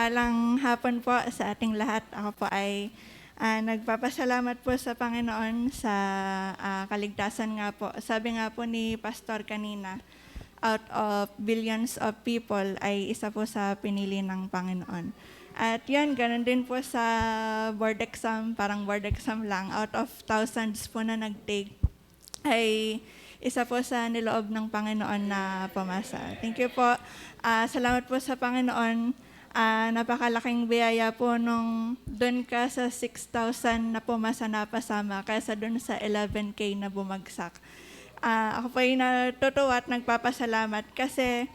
Mapagpalang hapon po sa ating lahat. Ako po ay nagpapasalamat po sa Panginoon sa kaligtasan nga po. Sabi nga po ni Pastor kanina, out of billions of people ay isa po sa pinili ng Panginoon. At yun, ganun din po sa board exam, parang board exam lang. Out of thousands po na nag-take, ay isa po sa niloob ng Panginoon na pumasa. Thank you po. Salamat po sa Panginoon. Napakalaking biyaya po nung doon ka sa 6,000 na pumasa na pasama kaysa doon sa 11K na bumagsak. Ako po ay natutuwa at nagpapasalamat kasi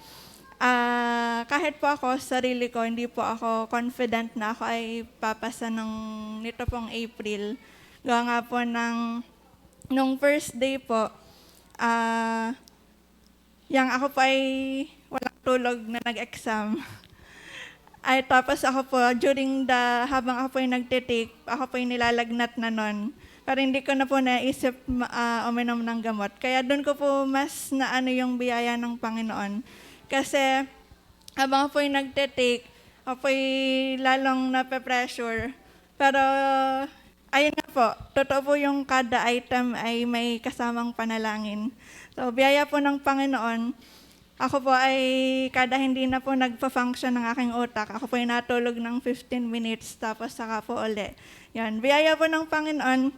kahit po ako, sarili ko, hindi po ako confident na ako ay papasa nito pong April. Gawa nga po nung first day po, yang ako pa ay walang tulog na nag-exam. Ay tapos ako po, habang ako po ay nagtitake, ako po ay nilalagnat na nun. Pero hindi ko na po naisip uminom ng gamot. Kaya doon ko po mas naano yung biyaya ng Panginoon. Kasi habang ako po ay nagtitake, ako po ay lalong nape-pressure. Pero ayun nga po, totoo po yung kada item ay may kasamang panalangin. So, biyaya po ng Panginoon, ako po ay kada hindi na po nagpa-function ng aking utak, ako po ay natulog ng 15 minutes, tapos saka po uli. Yan, biyaya po ng Panginoon.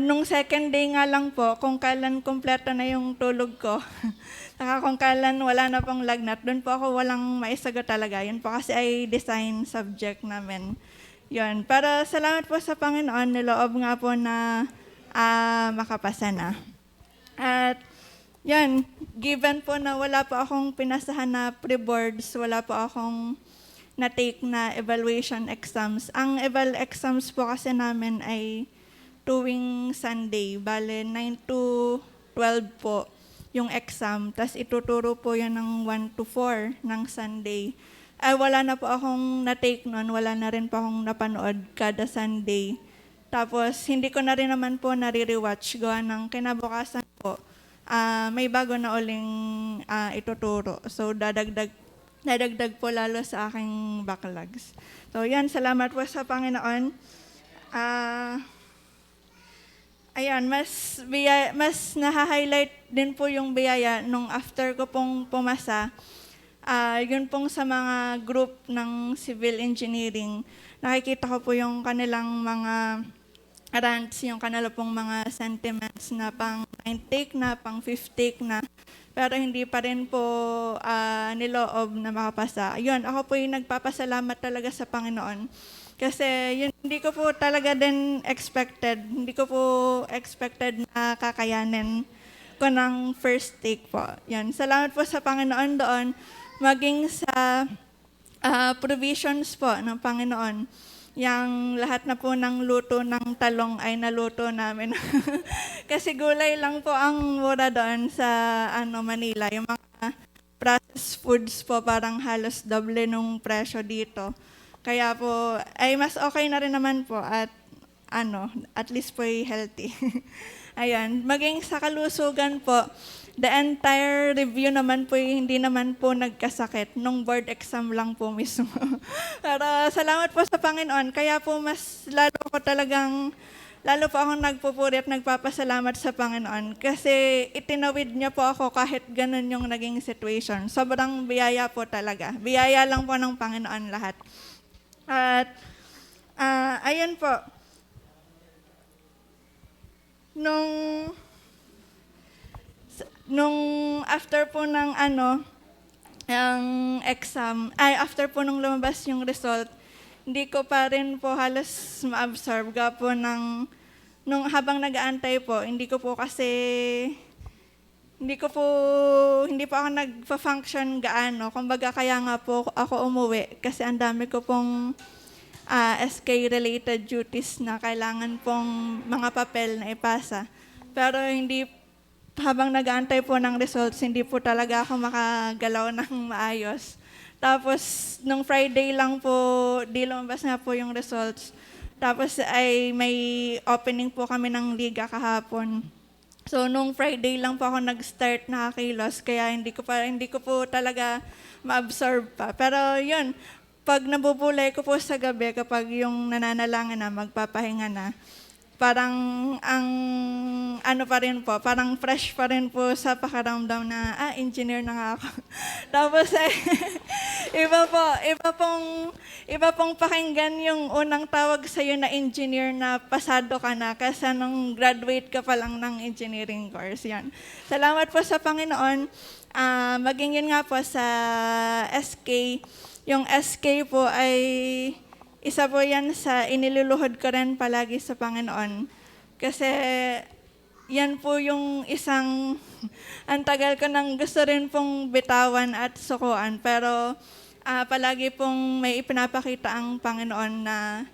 Nung second day nga lang po, kung kailan kumpleto na yung tulog ko, saka kung kailan wala na pong lagnat, doon po ako walang maisagot talaga. Yun po kasi ay design subject namin. Yun. Pero salamat po sa Panginoon, niloob nga po na makapasa na. At yan, given po na wala po akong pinasahan na pre-boards, wala po akong na-take na evaluation exams. Ang eval exams po kasi namin ay tuwing Sunday, bale 9 to 12 po yung exam, tas ituturo po yan ng 1 to 4 ng Sunday. Ay wala na po akong na-take nun, wala na rin po akong napanood kada Sunday. Tapos hindi ko na rin naman po nare-rewatch, gawa ng kinabukasan po, may bago na uling ituturo. So dadagdag po lalo sa aking backlogs. So yan, salamat po sa Panginoon. Ayan, mas naha-highlight din po yung biyaya nung after ko pong pumasa. Yun pong sa mga group ng civil engineering, nakikita ko po yung kanilang mga rants, yung kanila pong mga sentiments na pang 9 take na, pang 5 take na, pero hindi pa rin po niloob na makapasa. Yun, ako po yung nagpapasalamat talaga sa Panginoon. Kasi yun, hindi ko po talaga din hindi ko po expected na kakayanin ko ng first take po. Yan, salamat po sa Panginoon doon, maging sa provisions po ng Panginoon. Yang lahat na po ng luto ng talong ay naluto namin. Kasi gulay lang po ang mura doon sa Manila. Yung mga processed foods po parang halos doble nung presyo dito. Kaya po, ay mas okay na rin naman po at at least po ay healthy. Ayan, maging sa kalusugan po, the entire review naman po hindi naman po nagkasakit. Nung board exam lang po mismo. Pero salamat po sa Panginoon. Kaya po mas lalo po akong nagpupuri at nagpapasalamat sa Panginoon. Kasi itinawid niya po ako kahit ganun yung naging situation. Sobrang biyaya po talaga. Biyaya lang po ng Panginoon lahat. At ayun po, nung after po ng ang exam, after po nung lumabas yung result, hindi ko pa rin po halos ma-absorb. Po nung habang nag-aantay po, hindi po ako nagpa-function gaano. Kumbaga kaya nga po ako umuwi kasi ang dami ko pong SK-related duties na kailangan pong mga papel na ipasa. Pero habang nag-aantay po ng results, hindi po talaga ako makagalaw ng maayos. Tapos, nung Friday lang po, di lumabas nga po yung results. Tapos ay may opening po kami ng liga kahapon. So, nung Friday lang po ako nag-start nakakilos, kaya hindi ko po talaga ma-absorb pa. Pero yun, pag nabubulay ko po sa gabi, kapag yung nananalangin na, magpapahinga na, parang ang ano pa rin po, parang fresh pa rin po sa pakiramdam na, engineer na nga ako. Tapos iba pong pakinggan yung unang tawag sa'yo na engineer na pasado ka na kasi nung graduate ka pa lang ng engineering course. Yan. Salamat po sa Panginoon. Maging yun nga po sa SK. Yung SK po ay isa po yan sa iniluluhod ko rin palagi sa Panginoon. Kasi yan po yung isang, ang tagal ko nang gusto rin pong bitawan at sukuan. Pero palagi pong may ipinapakita ang Panginoon na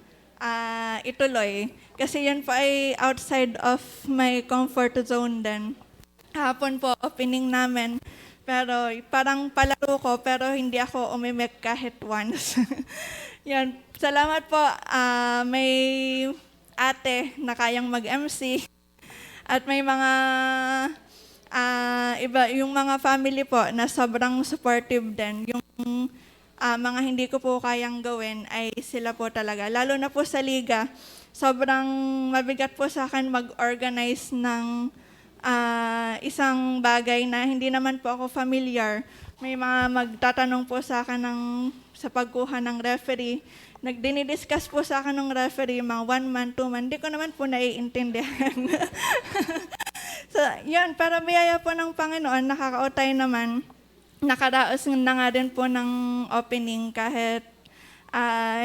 ituloy. Kasi yan po ay outside of my comfort zone din. Hapon po, opening namin. Pero parang palaro ko, pero hindi ako umimik kahit once. Yan. Salamat po. May ate na kayang mag-MC. At may mga iba, yung mga family po na sobrang supportive din. Yung mga hindi ko po kayang gawin ay sila po talaga. Lalo na po sa liga, sobrang mabigat po sa akin mag-organize ng isang bagay na hindi naman po ako familiar. May mga magtatanong po sa akin sa pagkuha ng referee. Nagdinidiscuss po sa akin ng referee, mga 1 man, 2 man. Hindi ko naman po naiintindihan. So, yun, para biyaya po ng Panginoon, nakakautay naman. Nakaraos na nga din po ng opening kahit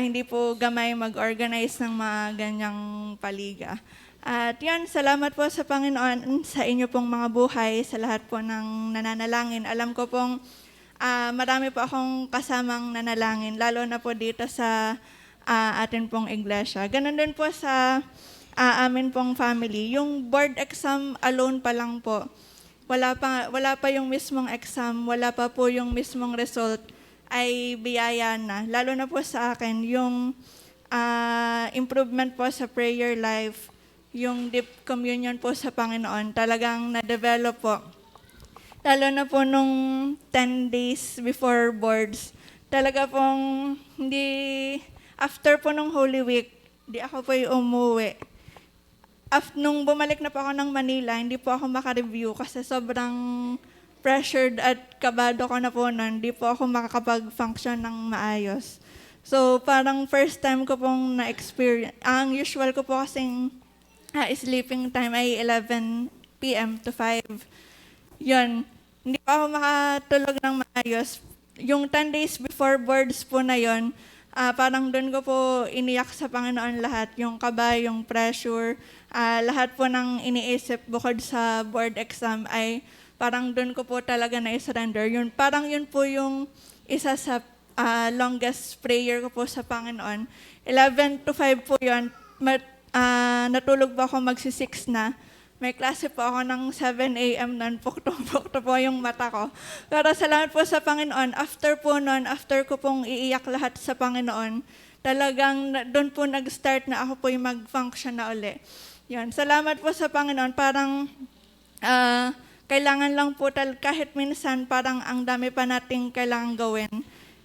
hindi po gamay mag-organize ng mga ganyang paliga. At yan, salamat po sa Panginoon sa inyo pong mga buhay, sa lahat po ng nananalangin. Alam ko pong marami po akong kasamang nanalangin, lalo na po dito sa atin pong iglesia. Ganun din po sa amin pong family. Yung board exam alone pa lang po, wala pa yung mismong exam, wala pa po yung mismong result, ay biyaya na. Lalo na po sa akin, yung improvement po sa prayer life, yung deep communion po sa Panginoon, talagang na-develop po. Lalo na po nung 10 days before boards, talaga pong hindi, after po nung Holy Week, di ako po umuwi. Nung bumalik na po ako ng Manila, hindi po ako maka-review kasi sobrang pressured at kabado ko na po nun, hindi po ako makakapag-function ng maayos. So parang first time ko pong na-experience, ang usual ko po kasing sleeping time ay 11 p.m. to 5. Yun, hindi pa ako makatulog ng maayos. Yung 10 days before boards po na yun, parang doon ko po iniyak sa Panginoon lahat. Yung kaba, yung pressure, lahat po ng iniisip bukod sa board exam ay parang doon ko po talaga na-surrender. Yun, parang yun po yung isa sa longest prayer ko po sa Panginoon. 11 to 5 po yun. Natulog po ako magsi-6 na. May klase po ako ng 7 a.m. nun, pukto po yung mata ko. Pero salamat po sa Panginoon, after po nun, after ko pong iiyak lahat sa Panginoon, talagang doon po nag-start na ako po yung mag-function na uli. Yan. Salamat po sa Panginoon, parang kailangan lang po, kahit minsan parang ang dami pa nating kailangan gawin.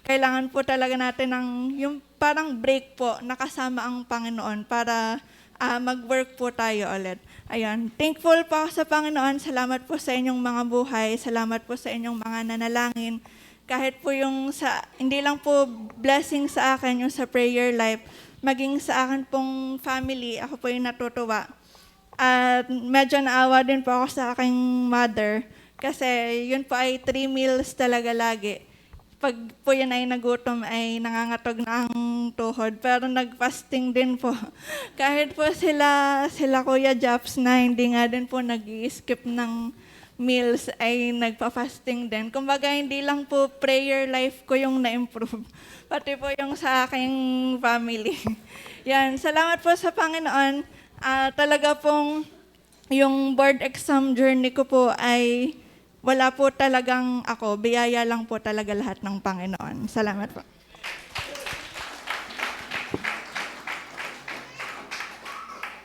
Kailangan po talaga natin ng yung parang break po, nakasama ang Panginoon para mag-work po tayo ulit. Ayun. Thankful po ako sa Panginoon. Salamat po sa inyong mga buhay. Salamat po sa inyong mga nanalangin. Kahit po yung hindi lang po blessing sa akin yung sa prayer life, maging sa akin pong family, ako po yung natutuwa. At medyo naawa din po ako sa aking mother kasi yun po ay 3 meals talaga lagi. Pag po yan ay nagutom ay nangangatog na ang tuhod. Pero nag-fasting din po. Kahit po sila Kuya Japs na hindi nga din po nag-i-skip ng meals ay nagpa-fasting din. Kumbaga hindi lang po prayer life ko yung na-improve. Pati po yung sa aking family. Yan, salamat po sa Panginoon. Talaga pong yung board exam journey ko po ay wala po talagang ako, biyaya lang po talaga lahat ng Panginoon. Salamat po.